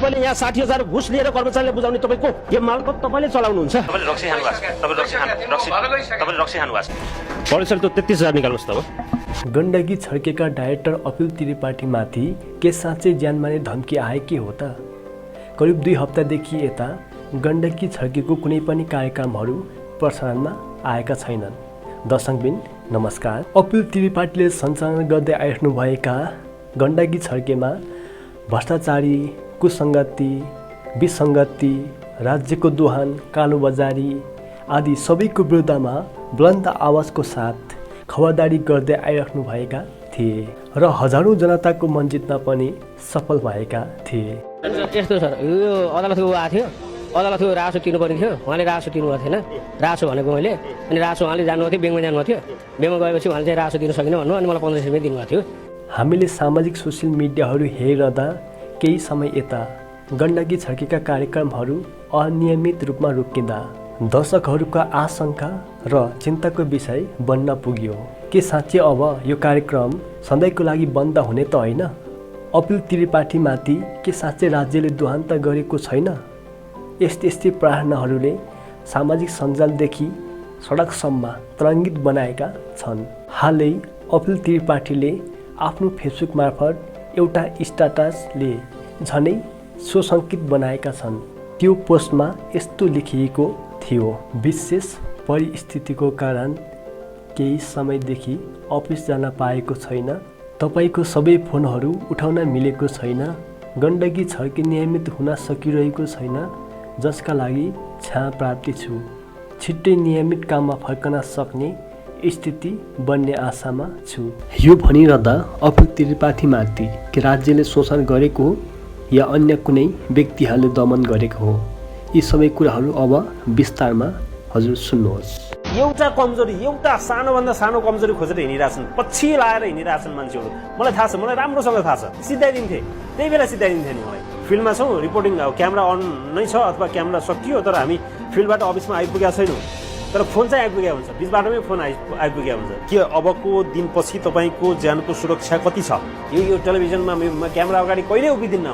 तपाईले यहाँ 60,000 घुस लिएर कर्मचारीले बुझाउने तपाईको के मालको तपाईले चलाउनुहुन्छ तपाईले रक्सी खानु भएको छ तपाईले रक्सी खानु भएको छ पढेसर त 33,000 निकाल्नुस् त अब गण्डकी छड्केका डाइरेक्टर अपिल त्रिपाठीमाथि के साँच्चै ज्यानमाने धम्की आए के हो त? करिब 2 हप्तादेखि यता गण्डकी छड्केको कुनै पनि कार्यक्रमहरू प्रसारणमा आएका छैनन्। दर्शकबिन नमस्कार। अपिल त्रिपाठीले सञ्चालन गर्दै आइरहनुभएका गण्डकी छड्केमा भ्रष्टाचारी, कुसङ्गति, विसङ्गति, राज्यको दोहन, कालोबजारी आदि सबैको विरुद्धमा बुलन्द आवाजको साथ खबरदारी गर्दै आइरहनुभएका थिए र हजारौँ जनताको मन जित्न पनि सफल भएका थिए। यस्तो सर, यो अदालतको आएको थियो, अदालतको रासो तिर्नुपर्ने थियो, उहाँले रासो तिर्नुभएको थिएन। रासो भनेको मैले, अनि रासो उहाँले जानुभएको थियो, ब्याङ्कमा जानुभएको थियो, ब्याङ्कमा गएपछि उहाँले चाहिँ रासो दिनु सकिन भन्नु, अनि मलाई 1500 रुपियाँ दिनुभएको थियो। हामीले सामाजिक सोसियल मिडियाहरू हेरिरहँदा केही समय यता गण्डकी छड्केका कार्यक्रमहरू अनियमित रूपमा रोकिँदा दर्शकहरूका आशंका र चिन्ताको विषय बन्न पुग्यो। के साँच्चै अब यो कार्यक्रम सधैँको लागि बन्द हुने त होइन? अपिल त्रिपाठीमाथि के साँच्चै राज्यले दोहान्त गरेको छैन? यस्तै प्रश्नहरूले सामाजिक सञ्जालदेखि सडकसम्म तरङ्गित बनाएका छन्। हालै अपिल त्रिपाठीले आफ्नो फेसबुक मार्फत एउटा स्ट्याटसले झनै सुसङ्कित बनाएका छन्। त्यो पोस्टमा यस्तो लेखिएको थियो, विशेष परिस्थितिको कारण केही समयदेखि अफिस जान पाएको छैन, तपाईँको सबै फोनहरू उठाउन मिलेको छैन, गण्डकी छड्के नियमित हुन सकिरहेको छैन, जसका लागि क्षमा प्राप्ति छु, छिट्टै नियमित काममा फर्कन सक्ने स्थिति बन्ने आशामा छु। यो भनिरहँदा अपिल त्रिपाठीमाथि के राज्यले शोषण गरेको हो या अन्य कुनै व्यक्तिहरूले दमन गरेको हो? यी सबै कुराहरू अब विस्तारमा हजुर सुन्नुहोस्। एउटा कमजोरी, एउटा सानोभन्दा सानो कमजोरी खोजेर हिँडिरहेछन्, पछि लाएर हिँडिरहेछन् मान्छेहरू। मलाई थाहा छ, मलाई राम्रोसँग थाहा छ। सिधाइदिन्थे, त्यही बेला सिधाइदिन्थे नि। मलाई फिल्डमा छौँ, रिपोर्टिङ क्यामेरा अन नै छ अथवा क्यामेरा सकियो, तर हामी फिल्डबाट अफिसमा आइपुगेका छैनौँ, तर फोन चाहिँ आइपुगेको हुन्छ, बिच बाटोमै फोन आइपुगेको हुन्छ। के अबको दिनपछि तपाईँको ज्यानको सुरक्षा कति छ? यो टेलिभिजनमा क्यामेरा अगाडि कहिल्यै उभिदिन्न,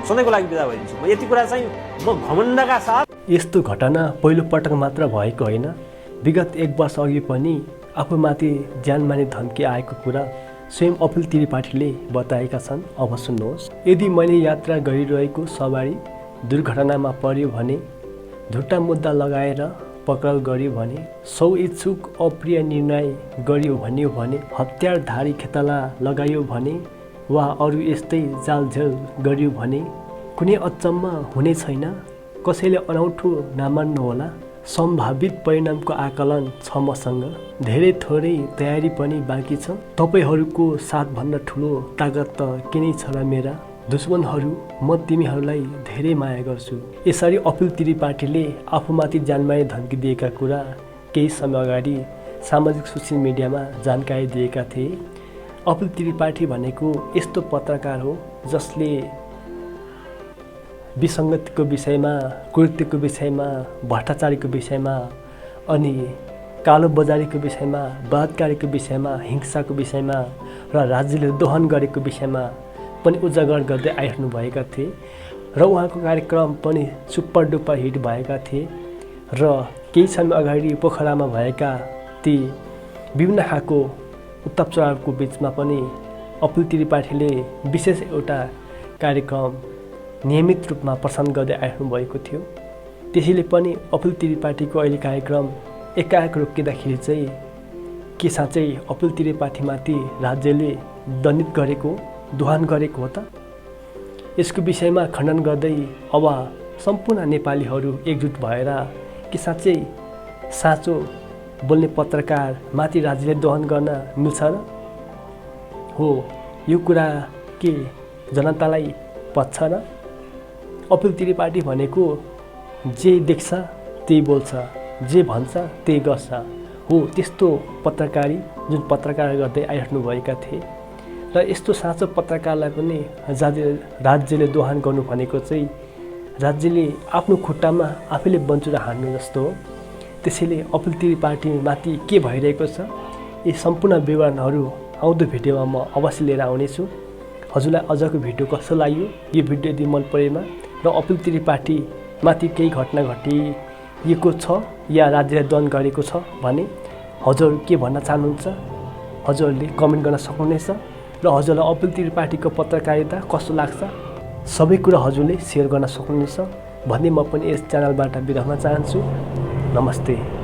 सधैँको लागि बिदा भइदिन्छु म। यति कुरा चाहिँ म घमण्डका साथ। यस्तो घटना पहिलो पटक मात्र भएको होइन। विगत 1 वर्ष अघि पनि आफूमाथि ज्यानमाने धम्की आएको कुरा स्वयं अपिल त्रिपाठीले बताएका छन्। अब सुन्नुहोस्। यदि मैले यात्रा गरिरहेको सवारी दुर्घटनामा पर्यो भने, झुट्टा मुद्दा लगाएर पक्राउ गर्यो भने, इच्छुक अप्रिय निर्णय गर्यो भन्यो भने, हतियारधारी खेताला लगायो भने वा अरू यस्तै जालझेल गर्यो भने कुनै अचम्म हुने छैन। कसैले अनौठो नमान्नुहोला। सम्भावित परिणामको आकलन छ मसँग। धेरै थोरै तयारी पनि बाँकी छ। तपाईँहरूको साथभन्दा ठुलो तागत त किनै छ र मेरा दुश्मनहरू, म तिमीहरूलाई धेरै माया गर्छु। यसरी अपिल त्रिपाठीले आफूमाथि ज्यानमाने धम्की दिएका कुरा केही समय अगाडि सामाजिक सोसियल मिडियामा जानकारी दिएका थिए। अपिल त्रिपाठी भनेको यस्तो पत्रकार हो जसले विसङ्गतिको विषयमा, कुकृत्यको विषयमा, भ्रष्टाचारीको विषयमा, अनि कालोबजारीको विषयमा, बलात्कारको विषयमा, हिंसाको विषयमा र राज्यले दोहन गरेको विषयमा पनि उजागर गर्दै आइरहनुभएका थिए र उहाँको कार्यक्रम पनि सुपर डुपर हिट भएका थिए। र केही समय अगाडि पोखरामा भएका ती विभिन्न खालको उत्ताप चढावको बिचमा पनि अपिल त्रिपाठीले विशेष एउटा कार्यक्रम नियमित रूपमा प्रसारण गर्दै आइरहनु भएको थियो। त्यसैले पनि अपिल त्रिपाठीको अहिले कार्यक्रम एकाएक रोकिँदाखेरि चाहिँ के साँच्चै अपिल त्रिपाठीमाथि राज्यले दण्डित गरेको, दोहन गरेको हो त? यसको विषयमा खण्डन गर्दै अब सम्पूर्ण नेपालीहरू एकजुट भएर के साँच्चै साँचो बोल्ने पत्रकार माथि राज्यले दोहन गर्न मिल्छ र? हो, यो कुरा के जनतालाई पच्छ र? अपिल त्रिपाठी भनेको जे देख्छ त्यही बोल्छ, जे भन्छ त्यही गर्छ। हो, त्यस्तो पत्रकारी जुन पत्रकार गर्दै आइरहनुभएका थिए र यस्तो साँचो पत्रकारलाई पनि राज्यले दोहन गर्नु भनेको चाहिँ राज्यले आफ्नो खुट्टामा आफैले बन्चुरा हान्नु जस्तो हो। त्यसैले अपिल त्रिपाठीमाथि के भइरहेको छ, यी सम्पूर्ण विवरणहरू आउँदो भिडियोमा म अवश्य लिएर आउनेछु। हजुरलाई आजको भिडियो कस्तो लाग्यो? यो भिडियो यदि मन परेमा र अपिल त्रिपाठीमाथि केही घटना घटिएको छ या राज्यले दमन गरेको छ भने हजुरहरू के भन्न चाहनुहुन्छ? हजुरहरूले कमेन्ट गर्न सक्नुहुनेछ र हजुरलाई अपिल त्रिपाठीको पत्रकारिता कस्तो लाग्छ सबै कुरा हजुरले सेयर गर्न सक्नुहुनेछ भन्ने म पनि यस च्यानलबाट बिदा हुन चाहन्छु। नमस्ते।